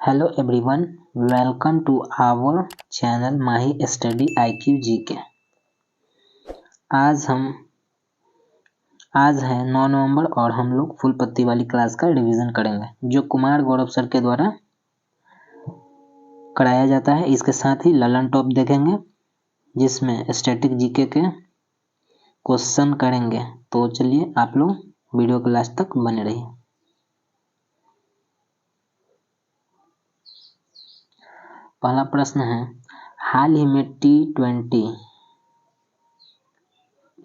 Hello everyone, welcome to our channel Mahi study IQ GK। आज है 9 नवंबर और हम लोग फुल पत्ती वाली क्लास का रिवीजन करेंगे जो कुमार गौरव सर के द्वारा कराया जाता है। इसके साथ ही ललन टॉप देखेंगे जिसमें स्टैटिक जीके के क्वेश्चन करेंगे। तो चलिए आप लोग वीडियो के लास्ट तक बने रहिए। पहला प्रश्न है, हाल ही में T20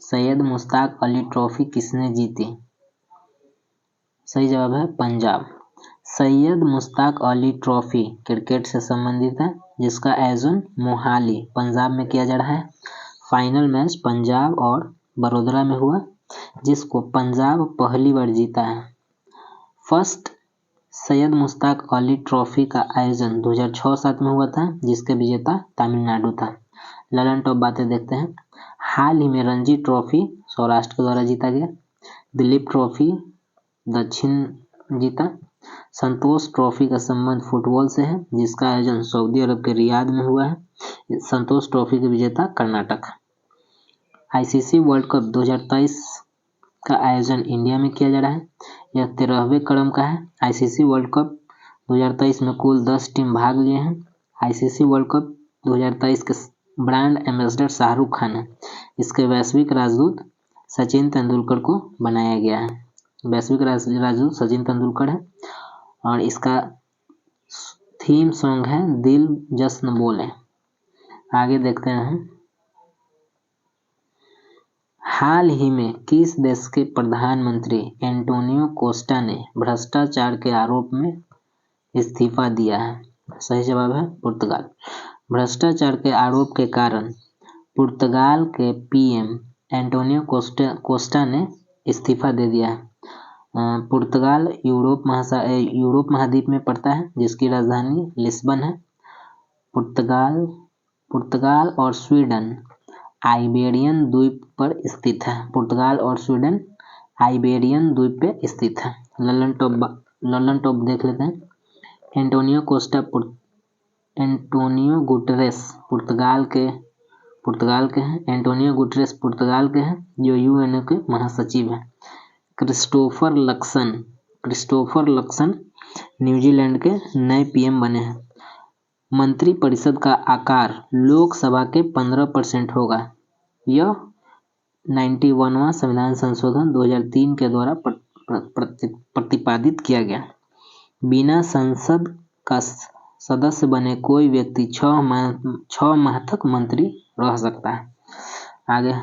सैयद मुश्ताक अली ट्रॉफी किसने जीती? सही जवाब है पंजाब। सैयद मुश्ताक अली ट्रॉफी क्रिकेट से संबंधित है जिसका आयोजन मोहाली पंजाब में किया जा रहा है। फाइनल मैच पंजाब और बड़ोदरा में हुआ जिसको पंजाब पहली बार जीता है। फर्स्ट सैयद मुश्ताक अली ट्रॉफी का आयोजन 2006-07 में हुआ था जिसके विजेता तमिलनाडु था। ललन टॉप बातें देखते हैं। हाल ही में रणजी ट्रॉफी सौराष्ट्र के द्वारा जीता गया। दिलीप ट्रॉफी दक्षिण जीता। संतोष ट्रॉफी का संबंध फुटबॉल से है जिसका आयोजन सऊदी अरब के रियाद में हुआ है। संतोष ट्रॉफी के विजेता कर्नाटक। आईसीसी वर्ल्ड कप 2023 का आयोजन इंडिया में किया जा रहा है। यह 13वें क्रम का है। आईसीसी वर्ल्ड कप 2023 में कुल 10 टीम भाग लिए हैं। आईसीसी वर्ल्ड कप 2023 के ब्रांड एम्बेसडर शाहरुख खान है। इसके वैश्विक राजदूत सचिन तेंदुलकर को बनाया गया है। वैश्विक राजदूत सचिन तेंदुलकर है और इसका थीम सॉन्ग है दिल जश्न बोले। आगे देखते हैं। हाल ही में किस देश के प्रधानमंत्री एंटोनियो कोस्टा ने भ्रष्टाचार के आरोप में इस्तीफा दिया है? सही जवाब है पुर्तगाल। भ्रष्टाचार के आरोप के कारण पुर्तगाल के पीएम एंटोनियो कोस्टा ने इस्तीफा दे दिया है। पुर्तगाल यूरोप महाद्वीप में पड़ता है जिसकी राजधानी लिस्बन है। पुर्तगाल और स्वीडन आइबेरियन द्वीप पर स्थित है। पुर्तगाल और स्वीडन आइबेरियन द्वीप पे स्थित है। ललन टॉप देख लेते हैं। एंटोनियो गुटेरेस पुर्तगाल के हैं। एंटोनियो गुटेरेस पुर्तगाल के हैं जो यूएनओ के महासचिव हैं। क्रिस्टोफर लक्सन न्यूजीलैंड के नए पीएम बने हैं। मंत्रिपरिषद का आकार लोकसभा के 15% होगा। यह 91वां संविधान संशोधन 2003 के द्वारा प्रतिपादित किया गया। बिना संसद का सदस्य बने कोई व्यक्ति 6 माह तक मंत्री रह सकता है। आगे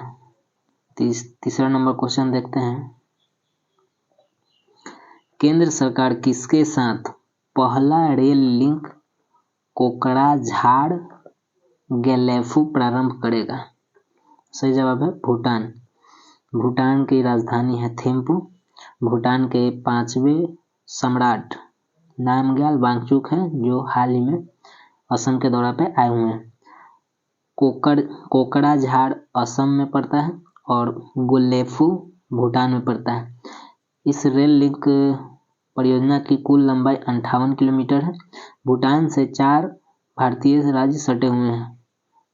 तीसरा नंबर क्वेश्चन देखते हैं। केंद्र सरकार किसके साथ पहला रेल लिंक कोकड़ाझाड़ गैलेफू प्रारंभ करेगा? सही जवाब है भूटान। भूटान की राजधानी है थिम्पू। भूटान के 5वें सम्राट नामग्याल वांगचुक हैं जो हाल ही में असम के दौरा पे आए हुए हैं। कोकड़ाझाड़ असम में पड़ता है और गुलेफू भूटान में पड़ता है। इस रेल लिंक परियोजना की कुल लंबाई 58 किलोमीटर है। भूटान से 4 भारतीय राज्य सटे हुए हैं: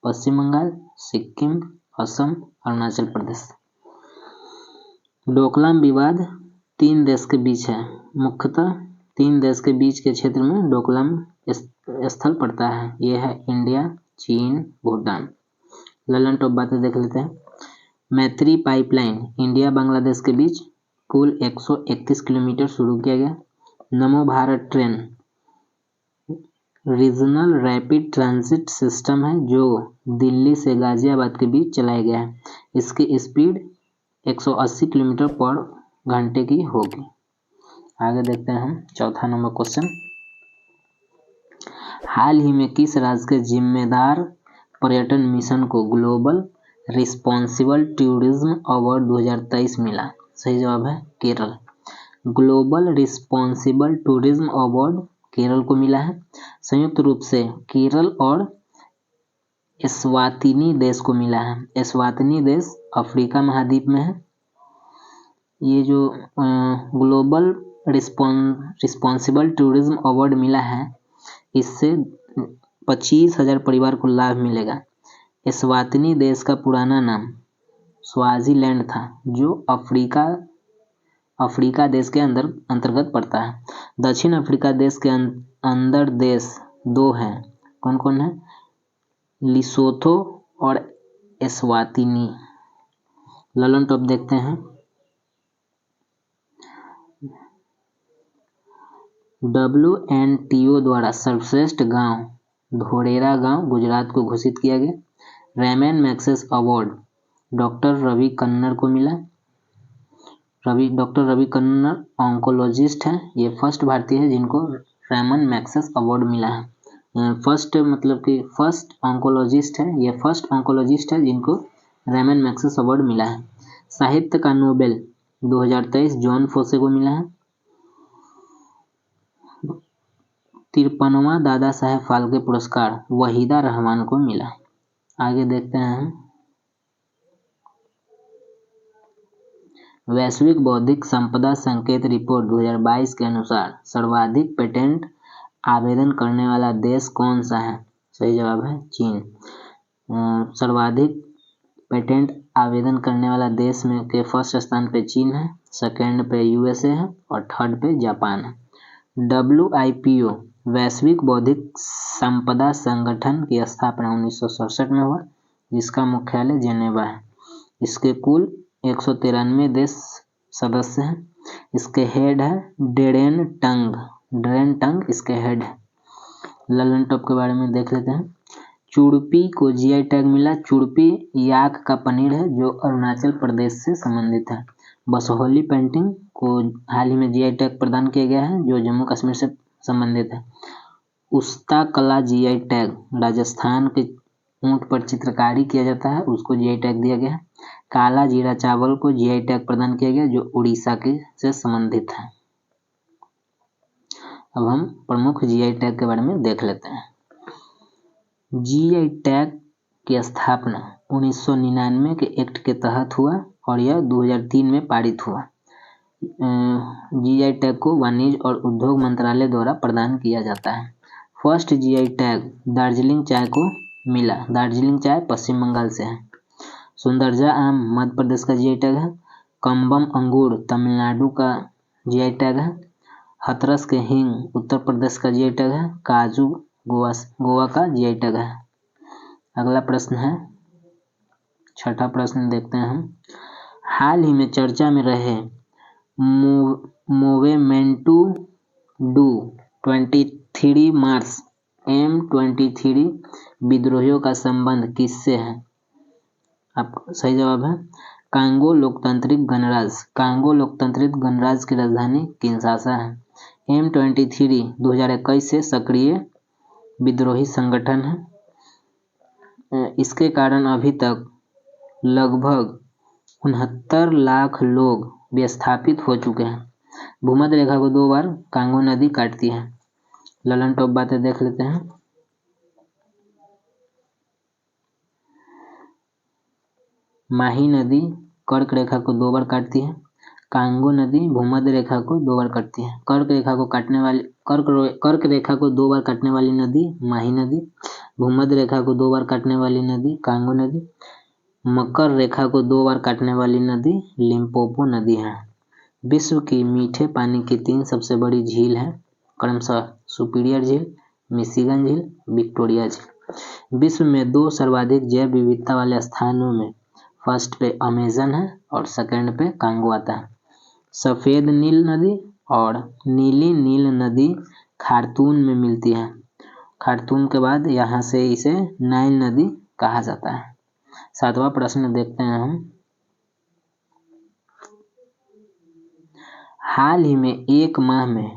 पश्चिम बंगाल, सिक्किम, असम, अरुणाचल प्रदेश। डोकलाम विवाद 3 देश के बीच है। मुख्यतः 3 देश के बीच के क्षेत्र में डोकलाम स्थल पड़ता है। यह है इंडिया, चीन, भूटान। ललन टॉप बातें देख लेते हैं। मैत्री पाइपलाइन इंडिया बांग्लादेश के बीच कुल 131 किलोमीटर शुरू किया गया। नमो Bharat train regional rapid transit system है जो दिल्ली से गाजियाबाद के बीच चलाया गया है। इसकी स्पीड 180 किलोमीटर पर घंटे की होगी। आगे देखते हैं हम चौथा नंबर क्वेश्चन। हाल ही में किस राज्य के जिम्मेदार पर्यटन मिशन को ग्लोबल रिस्पॉन्सिबल टूरिज्म अवार्ड 2023 मिला? सही जवाब है Kerala. Global responsible tourism award Kerala को मिला है। संयुक्त रूप से केरल और एस्वातिनी देश को मिला है। एस्वातिनी देश अफ्रीका महाद्वीप में है। ये जो ग्लोबल रिस्पॉन्सिबल टूरिज्म अवार्ड मिला है इससे 25,000 परिवार को लाभ मिलेगा। एस्वातिनी देश का पुराना नाम स्वाजीलैंड था, जो अफ्रीका देश के अंतर्गत पड़ता है। दक्षिण अफ्रीका देश के अंदर देश दो हैं, कौन कौन है? लिसोथो और एस्वातिनी। ललन टॉप देखते हैं। WNTO द्वारा सर्वश्रेष्ठ गांव धोरेरा गांव गुजरात को घोषित किया गया। Ramon Magsaysay award doctor Ravi Kannan को मिला। डॉक्टर रवि कन्नर ऑन्कोलॉजिस्ट हैं, ये फर्स्ट भारतीय है जिनको रैमन मैग्सेसे अवार्ड मिला है। फर्स्ट ऑन्कोलॉजिस्ट है, ये फर्स्ट ऑन्कोलॉजिस्ट है जिनको रैमन मैग्सेसे अवार्ड मिला है। साहित्य का नोबेल 2023 जॉन फोसे को मिला है। 53वां दादा साहेब फाल्के पुरस्कार वहीदा रहमान को मिला। आगे देखते हैं। वैश्विक बौद्धिक संपदा संकेत रिपोर्ट 2022 के अनुसार सर्वाधिक पेटेंट आवेदन करने वाला देश कौन सा है? सही जवाब है चीन। सर्वाधिक पेटेंट आवेदन करने वाला देश में के फर्स्ट स्थान पे चीन है, सेकंड पे USA है और थर्ड पे जापान है। WIPO वैश्विक बौद्धिक संपदा संगठन की स्थापना 1967 में हुआ, जिसका मुख्यालय जेनेवा है। इसके कुल 193 देश सदस्य हैं। इसके हेड है डेरेन टंग इसके हेड है। ललन टॉप के बारे में देख लेते हैं। चुड़पी को GI टैग मिला। चुड़पी याक का पनीर है जो अरुणाचल प्रदेश से संबंधित है। बसोहली पेंटिंग को हाल ही में GI टैग प्रदान किया गया है जो जम्मू कश्मीर से संबंधित है। उस्ता कला GI टैग राजस्थान के ऊंट पर चित्रकारी किया जाता है, उसको GI टैग दिया गया है। काला जीरा चावल को GI टैग प्रदान किया गया जो उड़ीसा के से संबंधित है। अब हम प्रमुख GI टैग के बारे में देख लेते हैं। GI टैग की स्थापना 1999 के एक्ट के तहत हुआ और यह 2003 में पारित हुआ। GI टैग को वाणिज्य और उद्योग मंत्रालय द्वारा प्रदान किया जाता है। फर्स्ट GI टैग दार्जिलिंग चाय को मिला। दार्जिलिंग चाय पश्चिम बंगाल से है। सुंदरजा आम मध्य प्रदेश का GI टैग है। कम्बम अंगूर तमिलनाडु का GI टैग है। हथरस के हींग उत्तर प्रदेश का GI टैग है। काजू गोवा का GI टैग है। अगला प्रश्न है, छठा प्रश्न देखते हैं हम। हाल ही में चर्चा में रहे मोवेमेंटू डू 23 मार्च M23 विद्रोहियों का संबंध किससे है? आपका सही जवाब है कांगो लोकतांत्रिक गणराज्य की राजधानी किंशासा है। M23 2021 से सक्रिय विद्रोही संगठन है। इसके कारण अभी तक लगभग 69 लाख लोग विस्थापित हो चुके हैं। भूमध्य रेखा को 2 बार कांगो नदी काटती है। ललन टॉप बातें देख लेते हैं। माही नदी कर्क रेखा को 2 बार काटती है। कांगो नदी भूमध्य रेखा को 2 बार काटती है। कर्क रेखा को 2 बार काटने वाली नदी माही नदी, भूमध्य रेखा को 2 बार काटने वाली नदी कांगो नदी, मकर रेखा को 2 बार काटने वाली नदी लिम्पोपो नदी है। विश्व की मीठे पानी की 3 सबसे बड़ी झील है, क्रमशः सुपीरियर झील, मिशिगन झील, विक्टोरिया झील। विश्व में 2 सर्वाधिक जैव विविधता वाले स्थानों में फर्स्ट पे अमेजन है और सेकंड पे कांगो आता है। सफेद नील नदी और नीली नील नदी खार्तूम में मिलती है। खार्तूम के बाद यहाँ से इसे नाइल नदी कहा जाता है। 7वां प्रश्न देखते हैं हम। हाल ही में एक माह में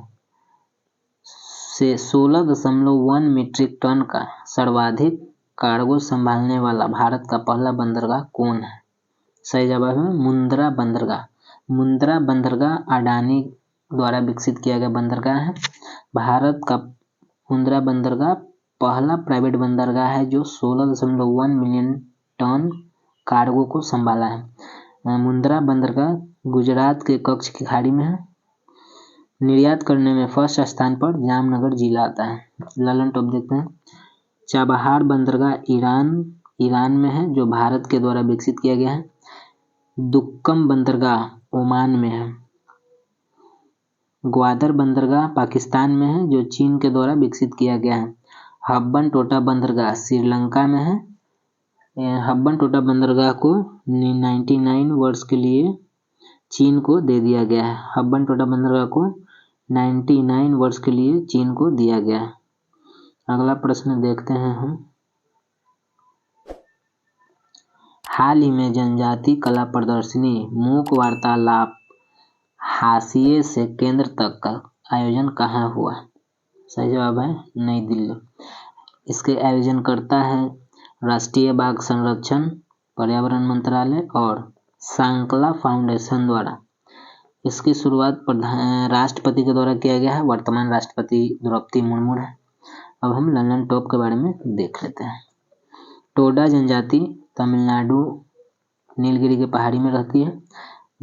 से 16.1 मीट्रिक टन का सर्वाधिक कार्गो संभालने वाला भारत का पहला बंदरगाह कौन है? सही जवाब है मुंद्रा बंदरगाह। मुंद्रा बंदरगाह अडानी द्वारा विकसित किया गया बंदरगाह है। भारत का मुंद्रा बंदरगाह पहला प्राइवेट बंदरगाह है जो 16.1 मिलियन टन कार्गो को संभाला है। मुंद्रा बंदरगाह गुजरात के कच्छ की खाड़ी में है। निर्यात करने में फर्स्ट स्थान पर जामनगर जिला आता है। ललन टॉप देखते हैं। चाबहार बंदरगाह ईरान में है, जो भारत के द्वारा विकसित किया गया है। दुक्कम बंदरगाह ओमान में है। ग्वादर बंदरगाह पाकिस्तान में है, जो चीन के द्वारा विकसित किया गया है। हब्बन टोटा बंदरगाह श्रीलंका में है। हब्बन टोटा बंदरगाह को 99 वर्ष के लिए चीन को दे दिया गया है। हब्बन टोटा बंदरगाह को 99 वर्ष के लिए चीन को दिया गया है। अगला प्रश्न देखते हैं हम। हाल ही में जनजाति कला प्रदर्शनी मूक वार्तालाप हाशिए से केंद्र तक का आयोजन कहाँ हुआ? सही जवाब है नई दिल्ली। इसके आयोजनकर्ता है राष्ट्रीय बाघ संरक्षण, पर्यावरण मंत्रालय और सांकला फाउंडेशन द्वारा। इसकी शुरुआत राष्ट्रपति के द्वारा किया गया है। वर्तमान राष्ट्रपति द्रौपदी मुर्मू है। अब हम ललन टॉप के बारे में देख लेते हैं। टोडा जनजाति तमिलनाडु नीलगिरी के पहाड़ी में रहती है।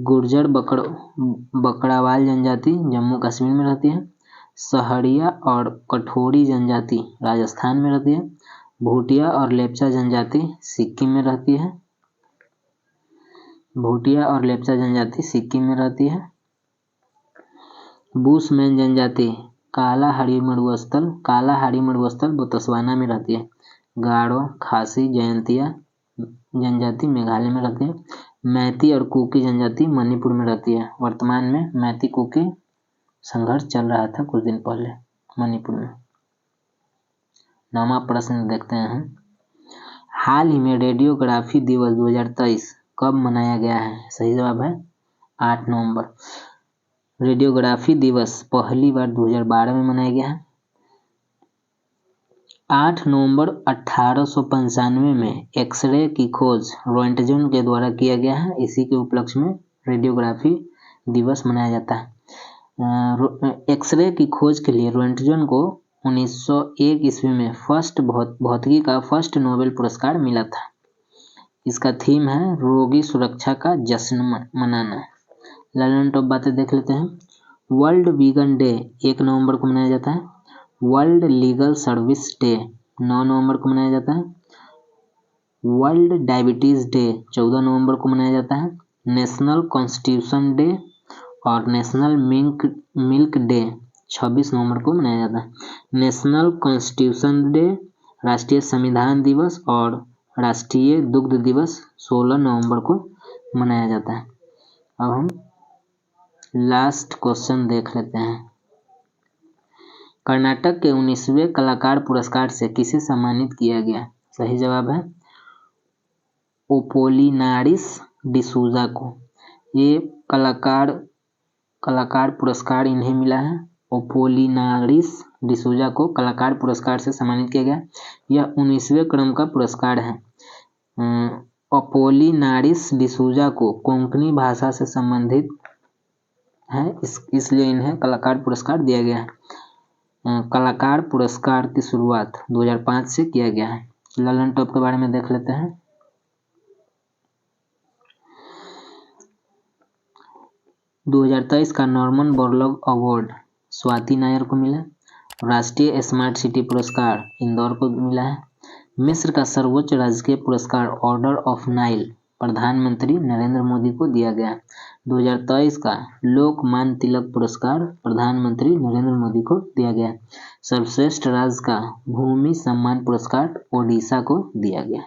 गुर्जर बकड़ावाल जनजाति जम्मू कश्मीर में रहती है। सहरिया और कठोरी जनजाति राजस्थान में रहती है। भूटिया और लेप्चा जनजाति सिक्किम में रहती है। भूटिया और लेप्चा जनजाति सिक्किम में रहती है। बुशमैन जनजाति काला हाड़ी मरुस्थल बोत्सवाना में रहती है। गारो खासी जयंतिया जनजाति मेघालय में रहती है। मैती और कुकी जनजाति मणिपुर में रहती है। वर्तमान में मैती कुकी संघर्ष चल रहा था कुछ दिन पहले मणिपुर में। 9वां प्रश्न देखते हैं हम। हाल ही में रेडियोग्राफी दिवस 2023 कब मनाया गया है? सही जवाब है 8 नवंबर। रेडियोग्राफी दिवस पहली बार 2012 में मनाया गया है। 8 नवंबर 1895 में एक्सरे की खोज रोएंटगेन के द्वारा किया गया है। इसी के उपलक्ष्य में रेडियोग्राफी दिवस मनाया जाता है। एक्सरे की खोज के लिए रोएंटगेन को 1901 ईस्वी में भौतिकी का फर्स्ट नोबेल पुरस्कार मिला था। इसका थीम है रोगी सुरक्षा का जश्न मनाना। ललन टॉप बातें देख लेते हैं। वर्ल्ड वीगन डे 1 नवंबर को मनाया जाता है। वर्ल्ड लीगल सर्विस डे 9 नवंबर को मनाया जाता है। वर्ल्ड डायबिटीज डे 14 नवंबर को मनाया जाता है। नेशनल कॉन्स्टिट्यूशन डे और नेशनल मिल्क डे 26 नवंबर को मनाया जाता है। नेशनल कॉन्स्टिट्यूशन डे राष्ट्रीय संविधान दिवस और राष्ट्रीय दुग्ध दिवस 16 नवंबर को मनाया जाता है। अब हम लास्ट क्वेश्चन देख लेते हैं। कर्नाटक के 19वें कलाकार पुरस्कार से किसे सम्मानित किया गया? सही जवाब है ओपोलिनारिस डिसूजा को। ये कलाकार पुरस्कार इन्हें मिला है। ओपोलिनारिस डिसूजा को कलाकार पुरस्कार से सम्मानित किया गया। यह 19वें क्रम का पुरस्कार है। ओपोलिनारिस डिसूजा को कोंकणी भाषा से संबंधित है, इसलिए इन्हें कलाकार पुरस्कार दिया गया है। कलाकार पुरस्कार की शुरुआत 2005 से किया गया है। ललन टॉप के बारे में देख लेते हैं। – 2023 का Norman Borlaug award Swati Nair को मिला। राष्ट्रीय स्मार्ट सिटी पुरस्कार इंदौर को मिला है। मिस्र का सर्वोच्च राजकीय पुरस्कार ऑर्डर ऑफ नाइल प्रधानमंत्री नरेंद्र मोदी को दिया गया। 2023 का लोकमान्य तिलक पुरस्कार प्रधानमंत्री नरेंद्र मोदी को दिया गया। सर्वश्रेष्ठ राज्य का भूमि सम्मान पुरस्कार ओडिशा को दिया गया।